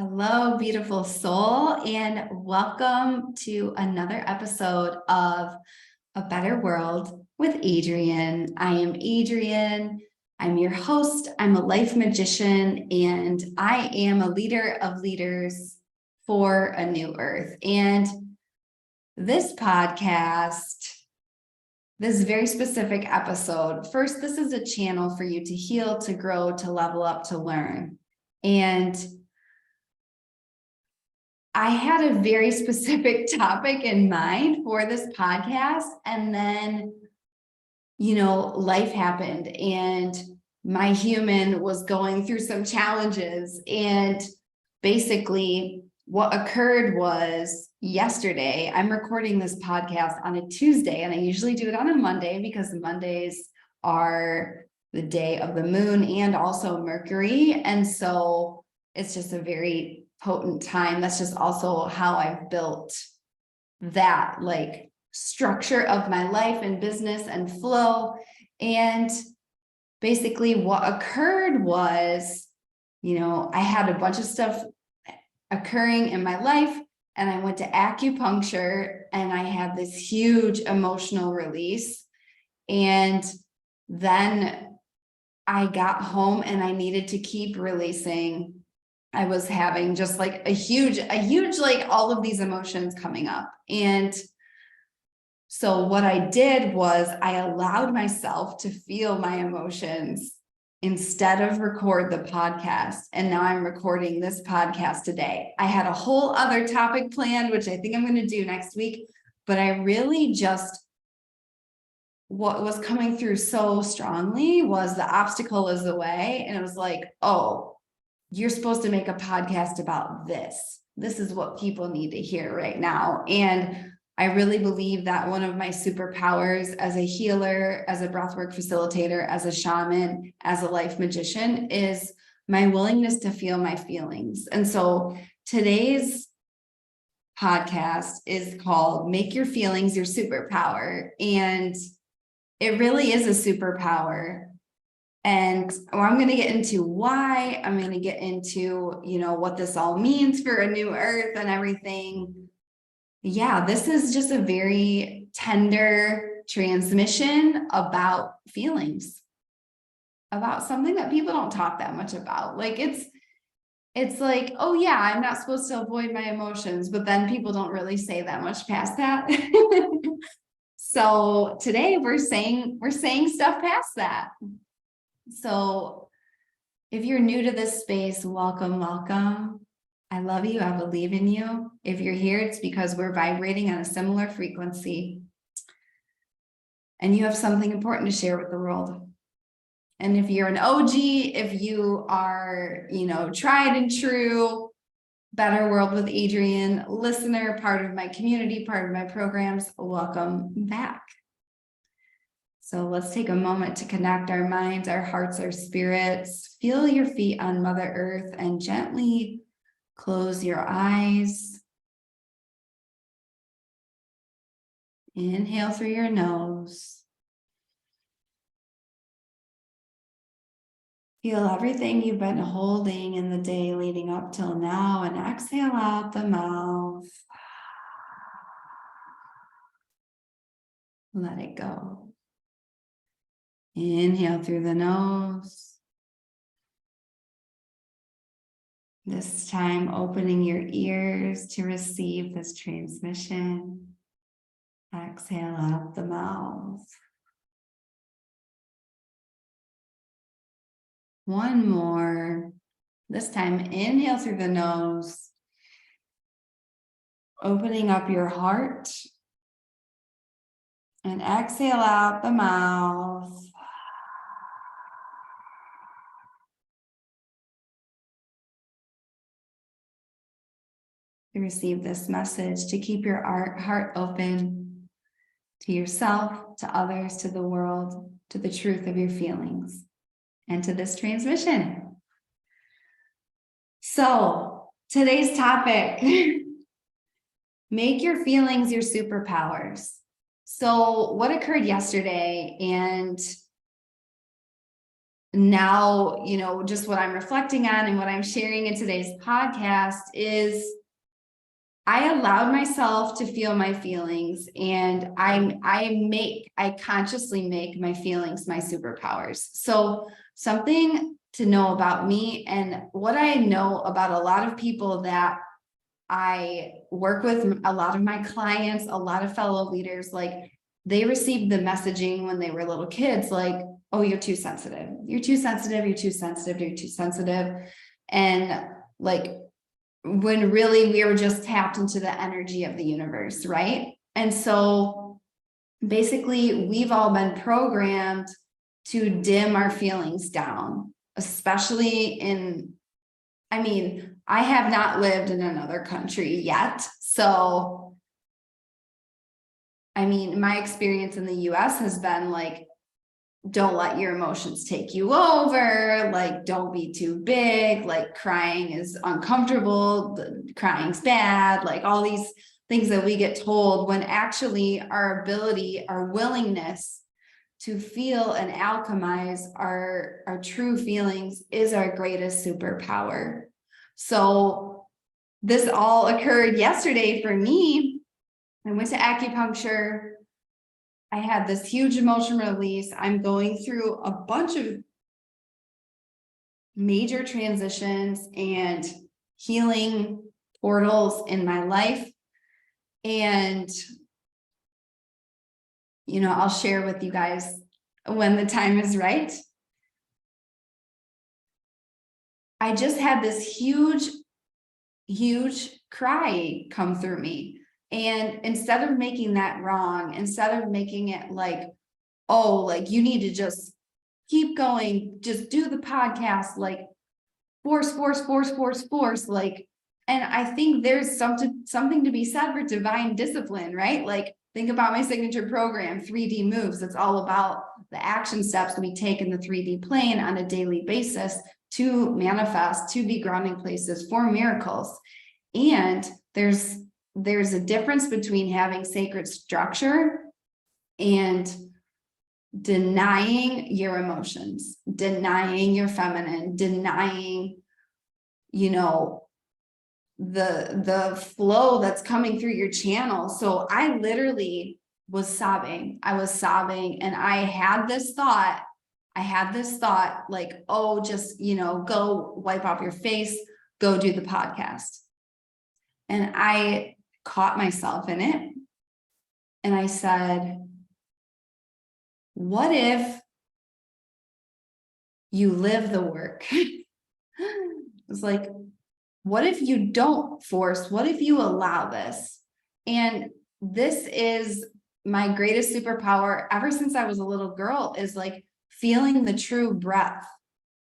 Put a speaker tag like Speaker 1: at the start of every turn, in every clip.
Speaker 1: Hello, beautiful soul, and welcome to another episode of A Better World with Adrienne. I am Adrienne. I'm your host. I'm a life magician, and I am a leader of leaders for a new earth. And this podcast, this very specific episode, first, this is a channel for you to heal, to grow, to level up, to learn. And I had a very specific topic in mind for this podcast, and then, life happened and my human was going through some challenges. And basically what occurred was yesterday, I'm recording this podcast on a Tuesday, and I usually do it on a Monday because Mondays are the day of the moon and also Mercury. And so it's just a very potent time. That's just also how I've built that structure of my life and business and flow. And basically what occurred was, I had a bunch of stuff occurring in my life, and I went to acupuncture and I had this huge emotional release. And then I got home and I needed to keep releasing. I was having just a huge, all of these emotions coming up. And so what I did was I allowed myself to feel my emotions instead of record the podcast. And now I'm recording this podcast today. I had a whole other topic planned, which I think I'm going to do next week, but I really what was coming through so strongly was the obstacle is the way. And it was like, oh, you're supposed to make a podcast about this. This is what people need to hear right now. And I really believe that one of my superpowers as a healer, as a breathwork facilitator, as a shaman, as a life magician is my willingness to feel my feelings. And so today's podcast is called Make Your Feelings Your Superpower. And it really is a superpower. And I'm going to get into why. I'm going to get into, what this all means for a new earth and everything. Yeah, this is just a very tender transmission about feelings, about something that people don't talk that much about. It's like, oh yeah, I'm not supposed to avoid my emotions, but then people don't really say that much past that. So today we're saying stuff past that. So if you're new to this space, welcome, welcome. I love you. I believe in you. If you're here, it's because we're vibrating on a similar frequency. And you have something important to share with the world. And if you're an OG, if you are, tried and true, Better World with Adrienne listener, part of my community, part of my programs, welcome back. So let's take a moment to connect our minds, our hearts, our spirits. Feel your feet on Mother Earth and gently close your eyes. Inhale through your nose. Feel everything you've been holding in the day leading up till now, and exhale out the mouth. Let it go. Inhale through the nose. This time, opening your ears to receive this transmission. Exhale out the mouth. One more. This time, inhale through the nose. Opening up your heart. And exhale out the mouth. To receive this message, to keep your heart open to yourself, to others, to the world, to the truth of your feelings, and to this transmission. So today's topic, make your feelings your superpowers. So what occurred yesterday, and now, just what I'm reflecting on and what I'm sharing in today's podcast is I allowed myself to feel my feelings, and I consciously make my feelings my superpowers. So something to know about me and what I know about a lot of people that I work with, a lot of my clients, a lot of fellow leaders, like they received the messaging when they were little kids, like, oh, you're too sensitive. You're too sensitive. You're too sensitive. You're too sensitive. And like, when really we were just tapped into the energy of the universe, right? And so basically, we've all been programmed to dim our feelings down, especially I have not lived in another country yet. So, my experience in the US has been like, don't let your emotions take you over, like don't be too big, like crying is uncomfortable, crying's bad, like all these things that we get told, when actually our ability, our willingness to feel and alchemize our true feelings is our greatest superpower. So this all occurred yesterday for me. I went to acupuncture. I had this huge emotion release. I'm going through a bunch of major transitions and healing portals in my life. And, I'll share with you guys when the time is right. I just had this huge cry come through me. And instead of making that wrong, instead of making it like, oh, like you need to just keep going, just do the podcast, like force, like, and I think there's something to be said for divine discipline, right? Like think about my signature program, 3D moves. It's all about the action steps we take in the 3D plane on a daily basis to manifest, to be grounding places for miracles. And there's a difference between having sacred structure and denying your emotions, denying your feminine, denying, the flow that's coming through your channel. So I literally was sobbing. I was sobbing, and I had this thought like, oh, just, go wipe off your face, go do the podcast. And I caught myself in it. And I said, what if you live the work? It's like, what if you don't force? What if you allow this? And this is my greatest superpower ever since I was a little girl, is like feeling the true breath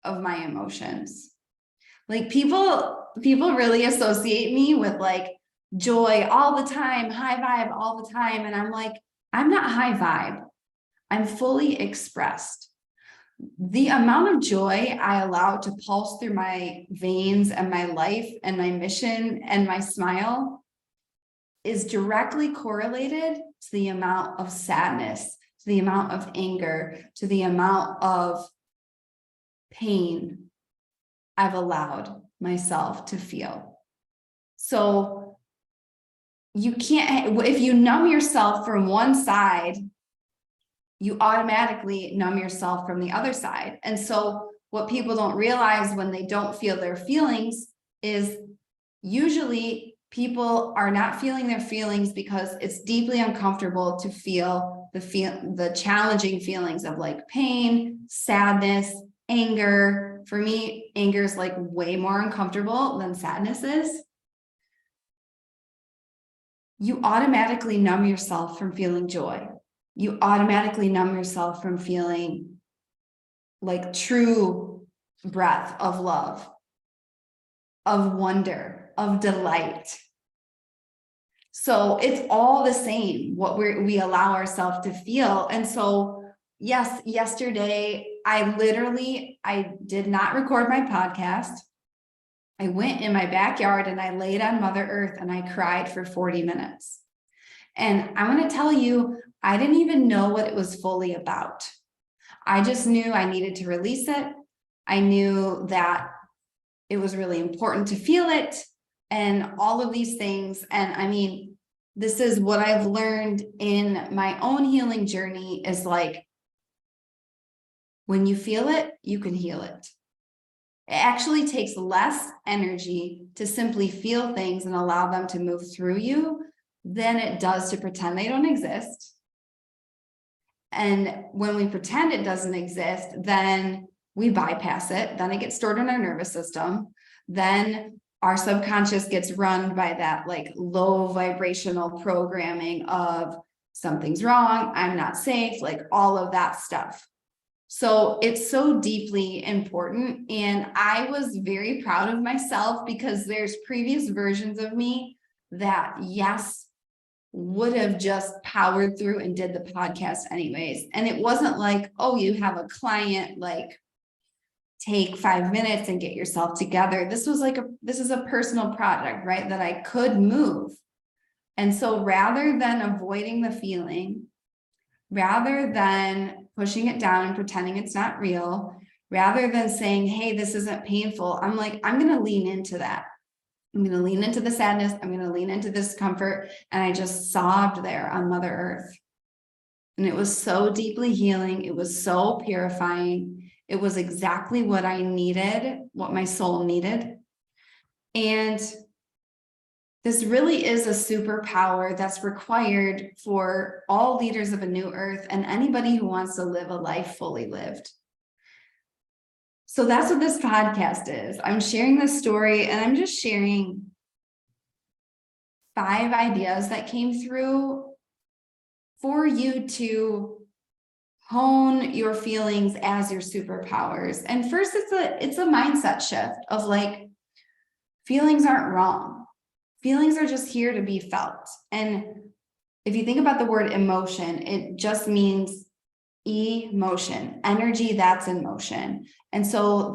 Speaker 1: of my emotions. Like people really associate me with like joy all the time, high vibe all the time. And I'm like, I'm not high vibe. I'm fully expressed. The amount of joy I allow to pulse through my veins and my life and my mission and my smile is directly correlated to the amount of sadness, to the amount of anger, to the amount of pain I've allowed myself to feel. So you can't, if you numb yourself from one side, you automatically numb yourself from the other side. And so what people don't realize when they don't feel their feelings is usually people are not feeling their feelings because it's deeply uncomfortable to feel the challenging feelings of like pain, sadness, anger. For me, anger is like way more uncomfortable than sadness is. You automatically numb yourself from feeling joy. You automatically numb yourself from feeling like true breath of love, of wonder, of delight. So it's all the same, what we allow ourselves to feel. And so, yes, yesterday, I did not record my podcast. I went in my backyard and I laid on Mother Earth and I cried for 40 minutes. And I'm going to tell you, I didn't even know what it was fully about. I just knew I needed to release it. I knew that it was really important to feel it and all of these things. And I mean, this is what I've learned in my own healing journey is like, when you feel it, you can heal it. It actually takes less energy to simply feel things and allow them to move through you than it does to pretend they don't exist. And when we pretend it doesn't exist, then we bypass it. Then it gets stored in our nervous system. Then our subconscious gets run by that like low vibrational programming of something's wrong, I'm not safe, like all of that stuff. So it's so deeply important. And I was very proud of myself because there's previous versions of me that, yes, would have just powered through and did the podcast anyways. And it wasn't like, oh, you have a client, like take 5 minutes and get yourself together. This was like this is a personal project, right? That I could move. And so rather than avoiding the feeling, rather than pushing it down and pretending it's not real, rather than saying, hey, this isn't painful, I'm like, I'm going to lean into that. I'm going to lean into the sadness. I'm going to lean into discomfort. And I just sobbed there on Mother Earth. And it was so deeply healing. It was so purifying. It was exactly what I needed, what my soul needed. And this really is a superpower that's required for all leaders of a new earth and anybody who wants to live a life fully lived. So that's what this podcast is. I'm sharing this story and I'm just sharing 5 ideas that came through for you to hone your feelings as your superpowers. And first, it's a mindset shift of like, feelings aren't wrong. Feelings are just here to be felt. And if you think about the word emotion, it just means emotion, energy that's in motion. And so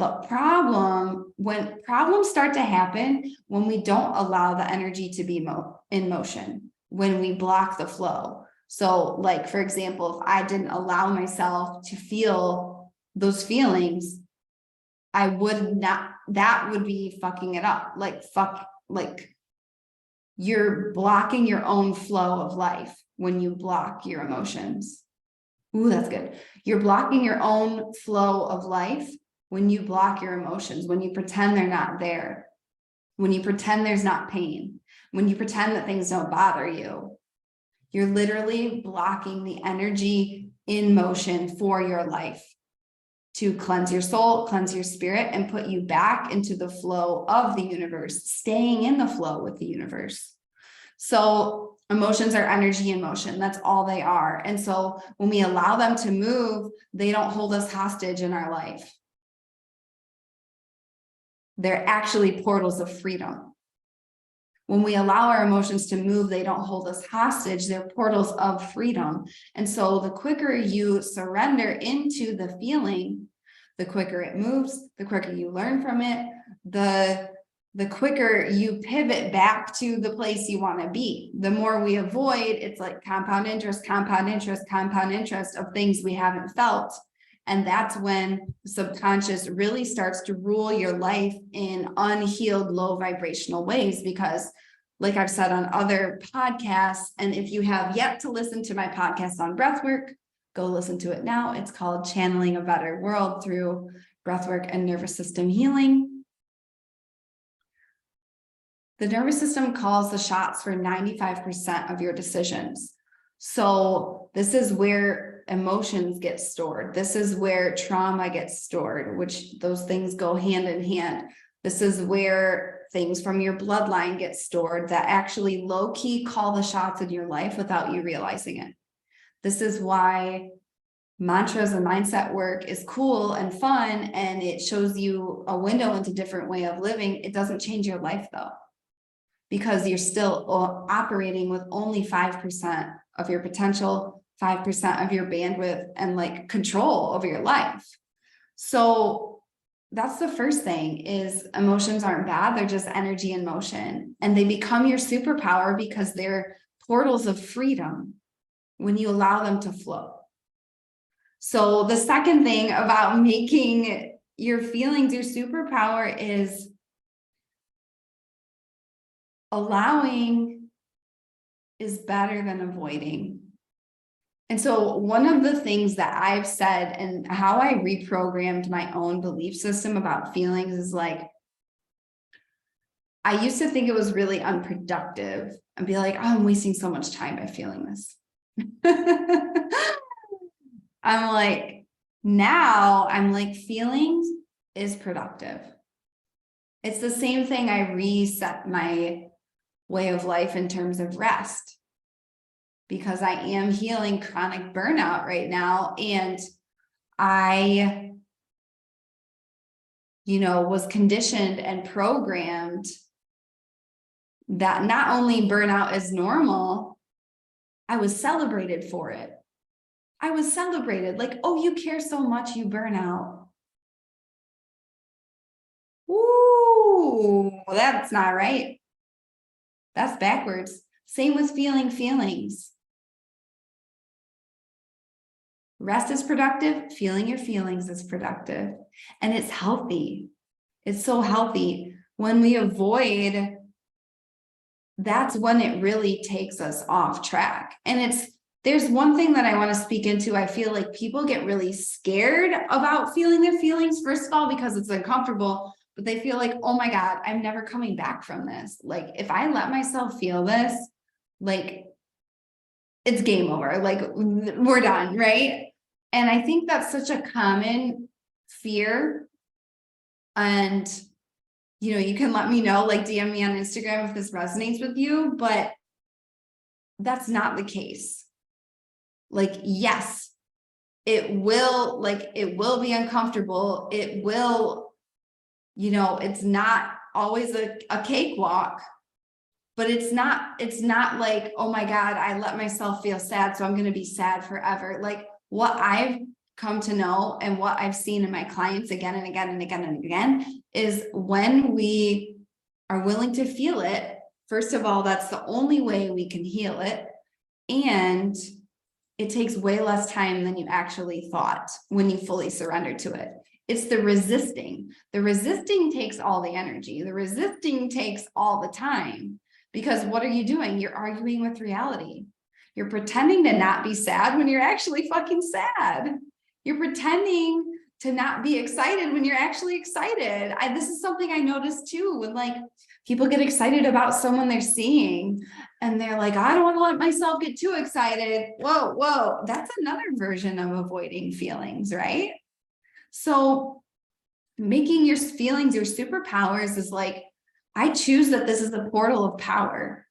Speaker 1: when problems start to happen, when we don't allow the energy to be in motion, when we block the flow. So like, for example, if I didn't allow myself to feel those feelings, I would not, that would be fucking it up. Like you're blocking your own flow of life when you block your emotions. Ooh, that's good. You're blocking your own flow of life when you block your emotions, when you pretend they're not there, when you pretend there's not pain, when you pretend that things don't bother you. You're literally blocking the energy in motion for your life to cleanse your soul, cleanse your spirit, and put you back into the flow of the universe, staying in the flow with the universe. So emotions are energy in motion. That's all they are. And so when we allow them to move, they don't hold us hostage in our life. They're actually portals of freedom. When we allow our emotions to move, they don't hold us hostage. They're portals of freedom. And so the quicker you surrender into the feeling, the quicker it moves, the quicker you learn from it, the quicker you pivot back to the place you want to be. The more we avoid, it's like compound interest, compound interest, compound interest of things we haven't felt. And that's when the subconscious really starts to rule your life in unhealed, low vibrational ways. Because like I've said on other podcasts, and if you have yet to listen to my podcast on breathwork, go listen to it now. It's called Channeling a Better World through Breathwork and Nervous System Healing. The nervous system calls the shots for 95% of your decisions. So this is where emotions get stored. This is where trauma gets stored, which those things go hand in hand. This is where things from your bloodline get stored that actually low-key call the shots in your life without you realizing it. This is why mantras and mindset work is cool and fun, and it shows you a window into different way of living. It doesn't change your life though, because you're still operating with only 5% of your potential, 5% of your bandwidth and like control over your life. So that's the first thing is emotions aren't bad. They're just energy in motion, and they become your superpower because they're portals of freedom when you allow them to flow. So the second thing about making your feelings your superpower is allowing is better than avoiding. And so one of the things that I've said and how I reprogrammed my own belief system about feelings is like, I used to think it was really unproductive and be like, oh, I'm wasting so much time by feeling this. I'm like, now I'm like, feelings is productive. It's the same thing. I reset my way of life in terms of rest, because I am healing chronic burnout right now. And I, was conditioned and programmed that not only burnout is normal, I was celebrated for it. I was celebrated like, oh, you care so much, you burn out. Ooh, that's not right. That's backwards. Same with feeling feelings. Rest is productive. Feeling your feelings is productive. And it's healthy. It's so healthy. When we avoid, that's when it really takes us off track. And there's one thing that I want to speak into. I feel like people get really scared about feeling their feelings, first of all, because it's uncomfortable, but they feel like, oh my God, I'm never coming back from this. Like, if I let myself feel this, like, it's game over. Like, we're done, right? And I think that's such a common fear. And, you can let me know, like DM me on Instagram if this resonates with you, but that's not the case. Like, yes, it will be uncomfortable. It will, it's not always a cakewalk, but it's not like, oh my God, I let myself feel sad, so I'm going to be sad forever. Like, what I've come to know and what I've seen in my clients again and again and again and again is when we are willing to feel it, first of all, that's the only way we can heal it. And it takes way less time than you actually thought when you fully surrender to it. It's the resisting. The resisting takes all the energy. The resisting takes all the time. Because what are you doing? You're arguing with reality. You're pretending to not be sad when you're actually fucking sad. You're pretending to not be excited when you're actually excited. This is something I noticed too, when like people get excited about someone they're seeing and they're like, I don't want to let myself get too excited. Whoa. That's another version of avoiding feelings, right? So making your feelings your superpowers is like, I choose that this is a portal of power.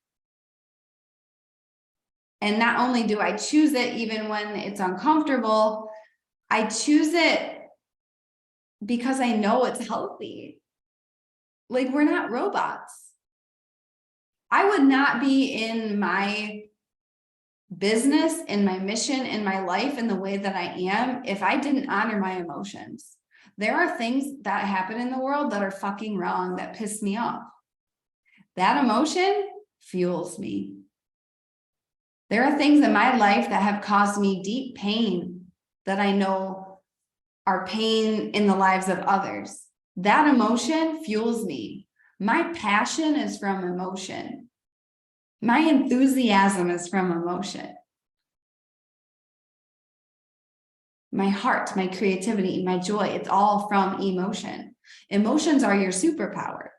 Speaker 1: And not only do I choose it even when it's uncomfortable, I choose it because I know it's healthy. Like, we're not robots. I would not be in my business, in my mission, in my life, in the way that I am, if I didn't honor my emotions. There are things that happen in the world that are fucking wrong, that piss me off. That emotion fuels me. There are things in my life that have caused me deep pain that I know are pain in the lives of others. That emotion fuels me. My passion is from emotion. My enthusiasm is from emotion. My heart, my creativity, my joy, it's all from emotion. Emotions are your superpower.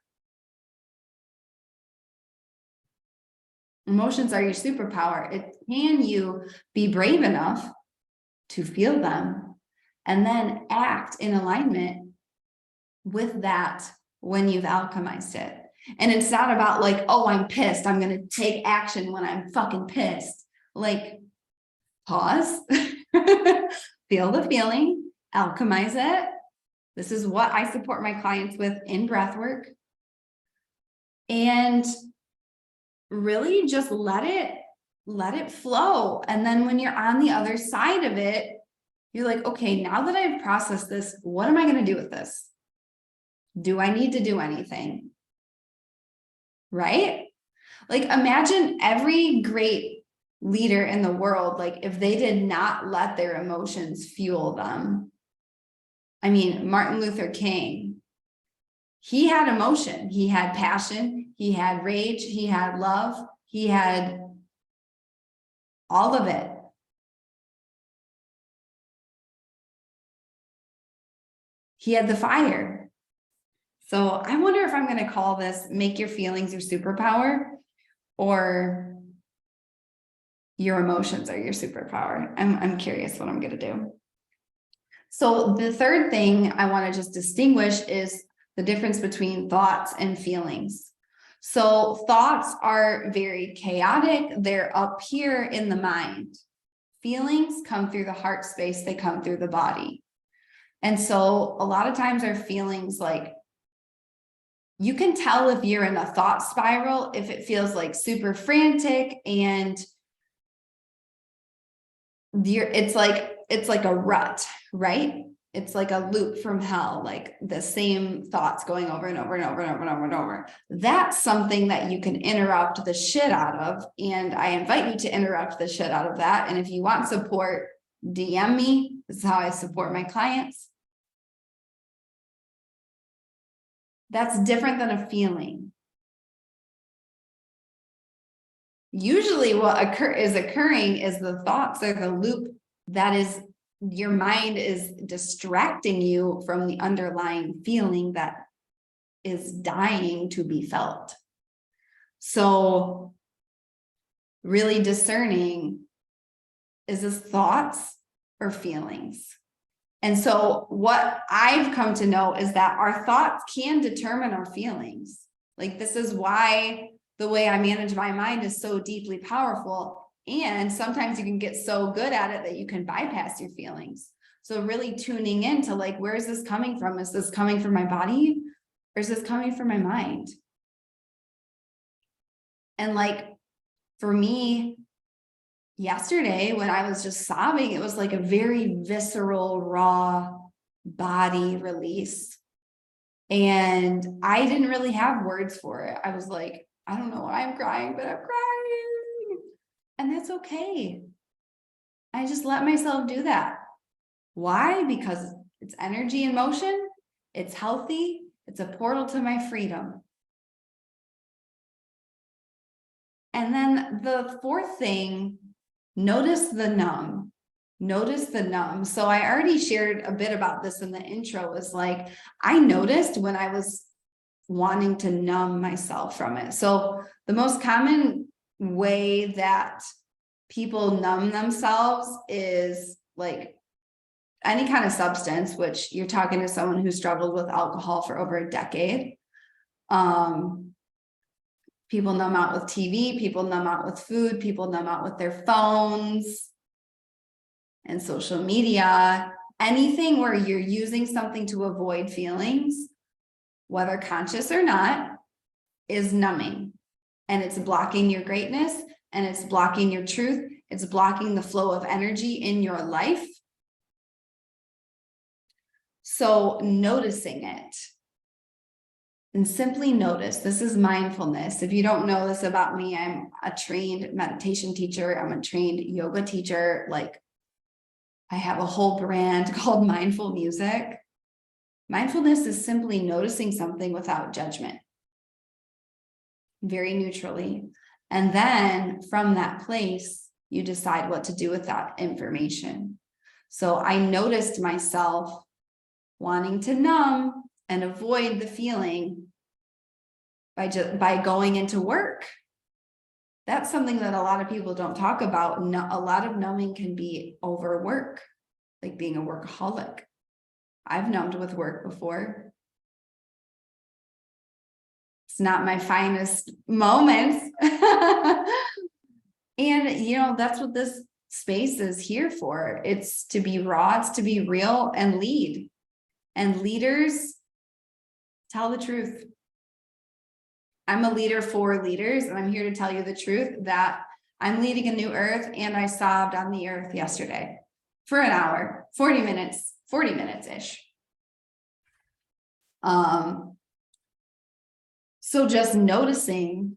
Speaker 1: Emotions are your superpower. Can you be brave enough to feel them and then act in alignment with that when you've alchemized it? And it's not about like, oh, I'm pissed, I'm going to take action when I'm fucking pissed. Like, pause, feel the feeling, alchemize it. This is what I support my clients with in breathwork. And really just let it flow. And then when you're on the other side of it, you're like, okay, now that I've processed this, what am I going to do with this? Do I need to do anything? Right? Like, imagine every great leader in the world, like if they did not let their emotions fuel them. I mean, Martin Luther King, he had emotion, he had passion, he had rage, he had love, he had all of it. He had the fire. So I wonder if I'm going to call this make your feelings your superpower, or your emotions are your superpower. I'm curious what I'm going to do. So the third thing I want to just distinguish is the difference between thoughts and feelings. So thoughts are very chaotic. They're up here in the mind. Feelings come through the heart space. They come through the body. And so a lot of times our feelings, like, you can tell if you're in a thought spiral, if it feels like super frantic and it's like a rut, right? It's like a loop from hell, like the same thoughts going over and over and over and over and over and over. That's something that you can interrupt the shit out of. And I invite you to interrupt the shit out of that. And if you want support, DM me. This is how I support my clients. That's different than a feeling. Usually what is occurring is the thoughts or the loop that is, your mind is distracting you from the underlying feeling that is dying to be felt. So really discerning, is this thoughts or feelings? And so what I've come to know is that our thoughts can determine our feelings. Like, this is why the way I manage my mind is so deeply powerful. And sometimes you can get so good at it that you can bypass your feelings. So really tuning into, like, where is this coming from? Is this coming from my body, or is this coming from my mind? And like, for me, yesterday when I was just sobbing, it was like a very visceral, raw body release. And I didn't really have words for it. I was like, I don't know why I'm crying, but I'm crying. And that's okay. I just let myself do that. Why? Because it's energy in motion. It's healthy. It's a portal to my freedom. And then the fourth thing, notice the numb. Notice the numb. So I already shared a bit about this in the intro. Is like, I noticed when I was wanting to numb myself from it. So the most common way that people numb themselves is like any kind of substance, which you're talking to someone who struggled with alcohol for over a decade. People numb out with TV, people numb out with food, people numb out with their phones and social media. Anything where you're using something to avoid feelings, whether conscious or not, is numbing. And it's blocking your greatness, and it's blocking your truth. It's blocking the flow of energy in your life. So noticing it, and simply notice. This is mindfulness. If you don't know this about me, I'm a trained meditation teacher. I'm a trained yoga teacher. Like, I have a whole brand called Mindful Music. Mindfulness is simply noticing something without judgment, very neutrally. And then from that place, you decide what to do with that information. So I noticed myself wanting to numb and avoid the feeling by going into work. That's something that a lot of people don't talk about. A lot of numbing can be overwork, like being a workaholic. I've numbed with work before. It's not my finest moments. And, that's what this space is here for. It's to be raw, it's to be real and lead. And leaders tell the truth. I'm a leader for leaders, and I'm here to tell you the truth that I'm leading a new earth, and I sobbed on the earth yesterday for an hour, 40 minutes-ish. So just noticing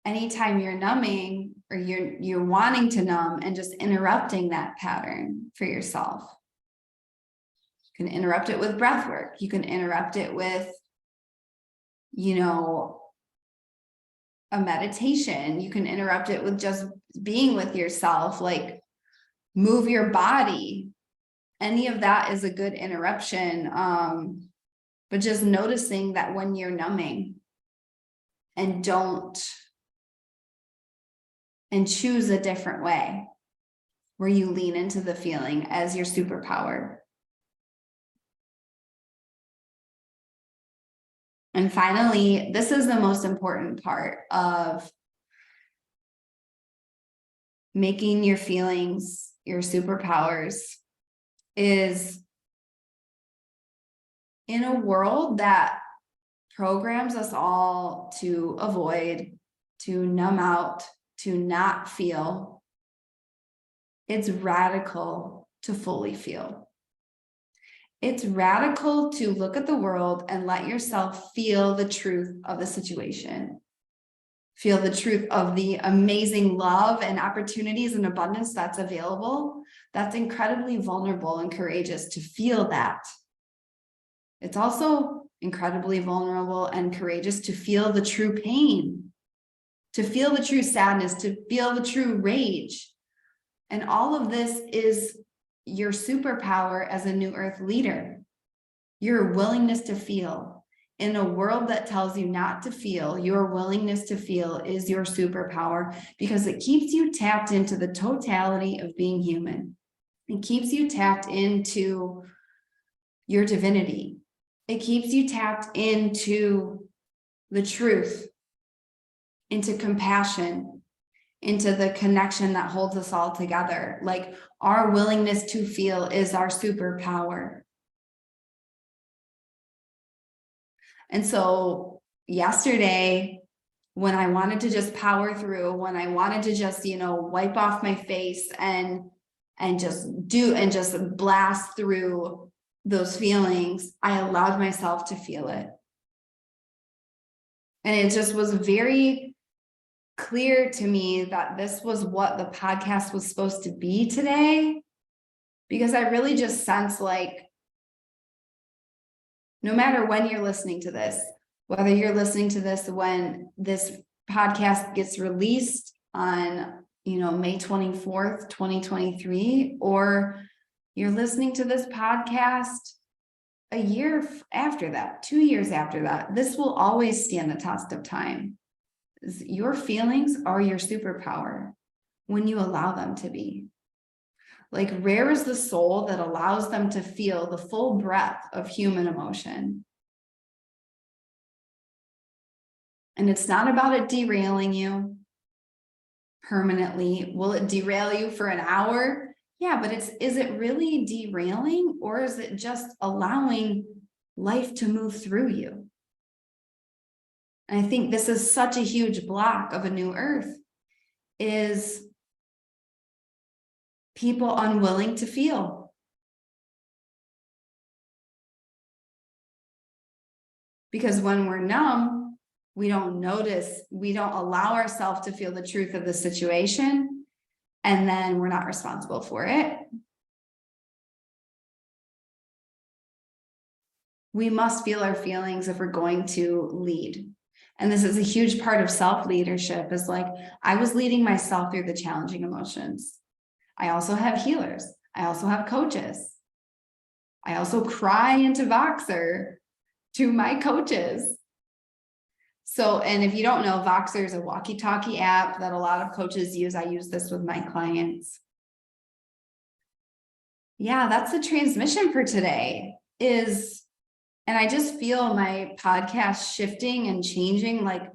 Speaker 1: anytime you're numbing, or you're wanting to numb, and just interrupting that pattern for yourself. You can interrupt it with breath work. You can interrupt it with, a meditation. You can interrupt it with just being with yourself, like move your body. Any of that is a good interruption. But just noticing that when you're numbing, and choose a different way where you lean into the feeling as your superpower. And finally, this is the most important part of making your feelings your superpowers, is in a world that programs us all to avoid, to numb out, to not feel, it's radical to fully feel. It's radical to look at the world and let yourself feel the truth of the situation. Feel the truth of the amazing love and opportunities and abundance that's available. That's incredibly vulnerable and courageous to feel that. It's also incredibly vulnerable and courageous to feel the true pain, to feel the true sadness, to feel the true rage. And all of this is your superpower as a New Earth leader. Your willingness to feel. In a world that tells you not to feel, your willingness to feel is your superpower, because it keeps you tapped into the totality of being human. It keeps you tapped into your divinity. It keeps you tapped into the truth, into compassion, into the connection that holds us all together. Like, our willingness to feel is our superpower. And so yesterday, when I wanted to just power through, when I wanted to just, wipe off my face and just blast through those feelings, I allowed myself to feel it. And it just was very clear to me that this was what the podcast was supposed to be today, because I really just sense, like, no matter when you're listening to this, whether you're listening to this when this podcast gets released on, May 24th, 2023, or you're listening to this podcast a year after that, 2 years after that, this will always stand the test of time. Your feelings are your superpower when you allow them to be. Like, rare is the soul that allows them to feel the full breadth of human emotion. And it's not about it derailing you permanently. Will it derail you for an hour? Yeah, but is it really derailing, or is it just allowing life to move through you? And I think this is such a huge block of a new earth, is people unwilling to feel. Because when we're numb, we don't notice, we don't allow ourselves to feel the truth of the situation, and then we're not responsible for it. We must feel our feelings if we're going to lead. And this is a huge part of self-leadership, is like, I was leading myself through the challenging emotions. I also have healers. I also have coaches. I also cry into Voxer to my coaches. So, and if you don't know, Voxer is a walkie-talkie app that a lot of coaches use. I use this with my clients. Yeah, that's the transmission for today. And I just feel my podcast shifting and changing, like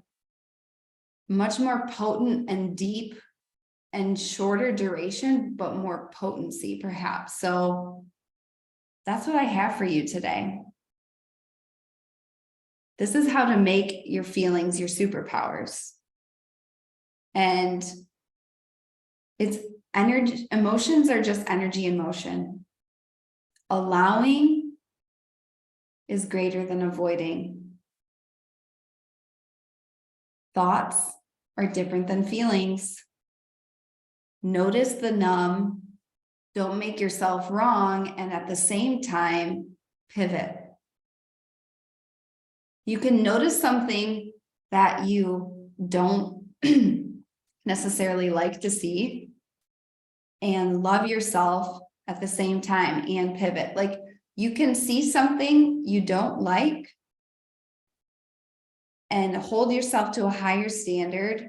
Speaker 1: much more potent and deep and shorter duration, but more potency perhaps. So that's what I have for you today. This is how to make your feelings your superpowers. And it's energy. Emotions are just energy in motion. Allowing is greater than avoiding. Thoughts are different than feelings. Notice the numb. Don't make yourself wrong. And at the same time, pivot. You can notice something that you don't necessarily like to see and love yourself at the same time and pivot. Like you can see something you don't like and hold yourself to a higher standard,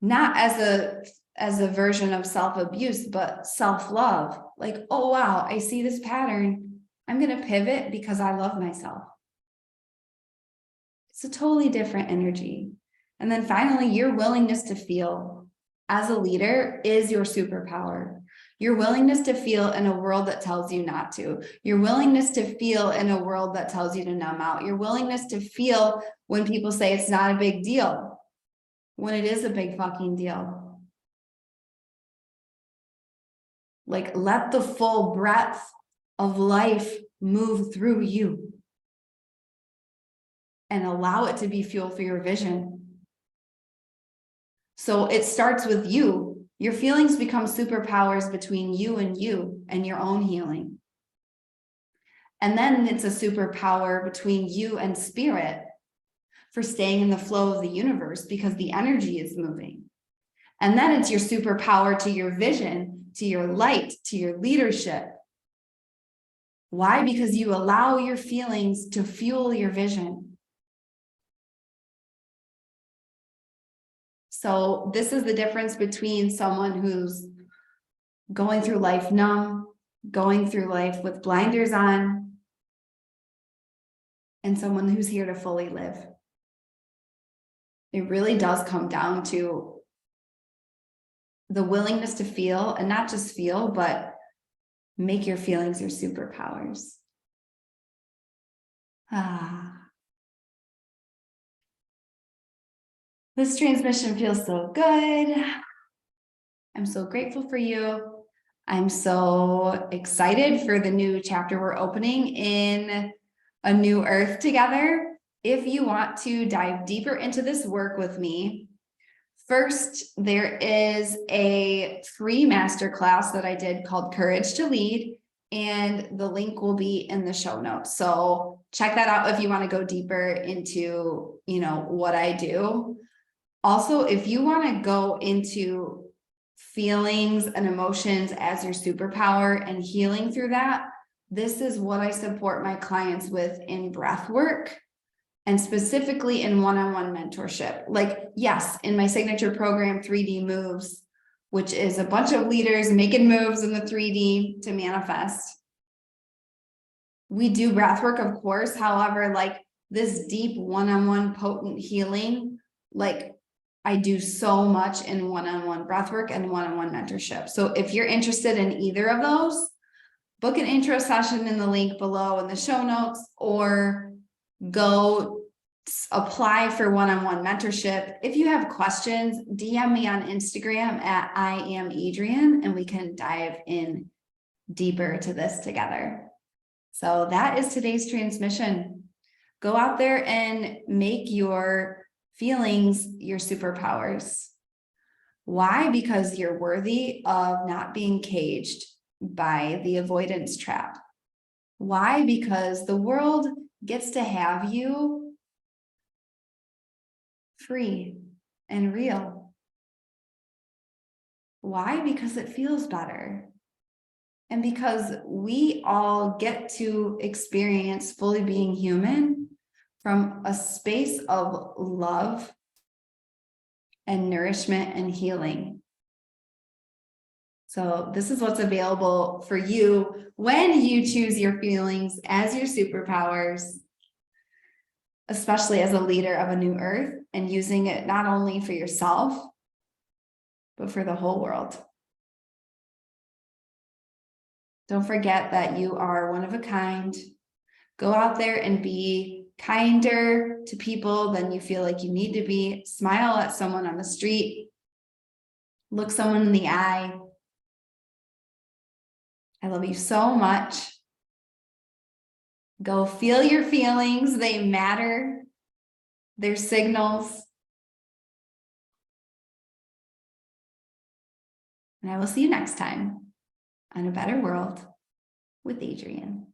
Speaker 1: not as a version of self-abuse, but self-love. Like, oh, wow, I see this pattern. I'm going to pivot because I love myself. It's a totally different energy. And then finally, your willingness to feel as a leader is your superpower. Your willingness to feel in a world that tells you not to. Your willingness to feel in a world that tells you to numb out. Your willingness to feel when people say it's not a big deal, when it is a big fucking deal. Like, let the full breadth of life move through you and allow it to be fuel for your vision. So it starts with you. Your feelings become superpowers between you and your own healing. And then it's a superpower between you and spirit for staying in the flow of the universe because the energy is moving. And then it's your superpower to your vision, to your light, to your leadership. Why? Because you allow your feelings to fuel your vision. So this is the difference between someone who's going through life numb, going through life with blinders on, and someone who's here to fully live. It really does come down to the willingness to feel, and not just feel, but make your feelings your superpowers. This transmission feels so good. I'm so grateful for you. I'm so excited for the new chapter we're opening in A New Earth together. If you want to dive deeper into this work with me, first, there is a free masterclass that I did called Courage to Lead, and the link will be in the show notes. So check that out if you want to go deeper into, what I do. Also, if you want to go into feelings and emotions as your superpower and healing through that, this is what I support my clients with in breath work and specifically in one-on-one mentorship. Like, yes, in my signature program, 3D Moves, which is a bunch of leaders making moves in the 3D to manifest. We do breath work, of course. However, like this deep one-on-one potent healing, like I do so much in one-on-one breathwork and one-on-one mentorship. So if you're interested in either of those, book an intro session in the link below in the show notes, or go apply for one-on-one mentorship. If you have questions, DM me on Instagram at I am Adrian, and we can dive in deeper to this together. So that is today's transmission. Go out there and make your feelings your superpowers. Why? Because you're worthy of not being caged by the avoidance trap. Why? Because the world gets to have you free and real. Why? Because it feels better. And because we all get to experience fully being human from a space of love and nourishment and healing. So this is what's available for you when you choose your feelings as your superpowers, especially as a leader of a new earth, and using it not only for yourself, but for the whole world. Don't forget that you are one of a kind. Go out there and be kinder to people than you feel like you need to be. Smile at someone on the street. Look someone in the eye. I love you so much. Go feel your feelings. They matter. They're signals. And I will see you next time on A Better World with Adrienne.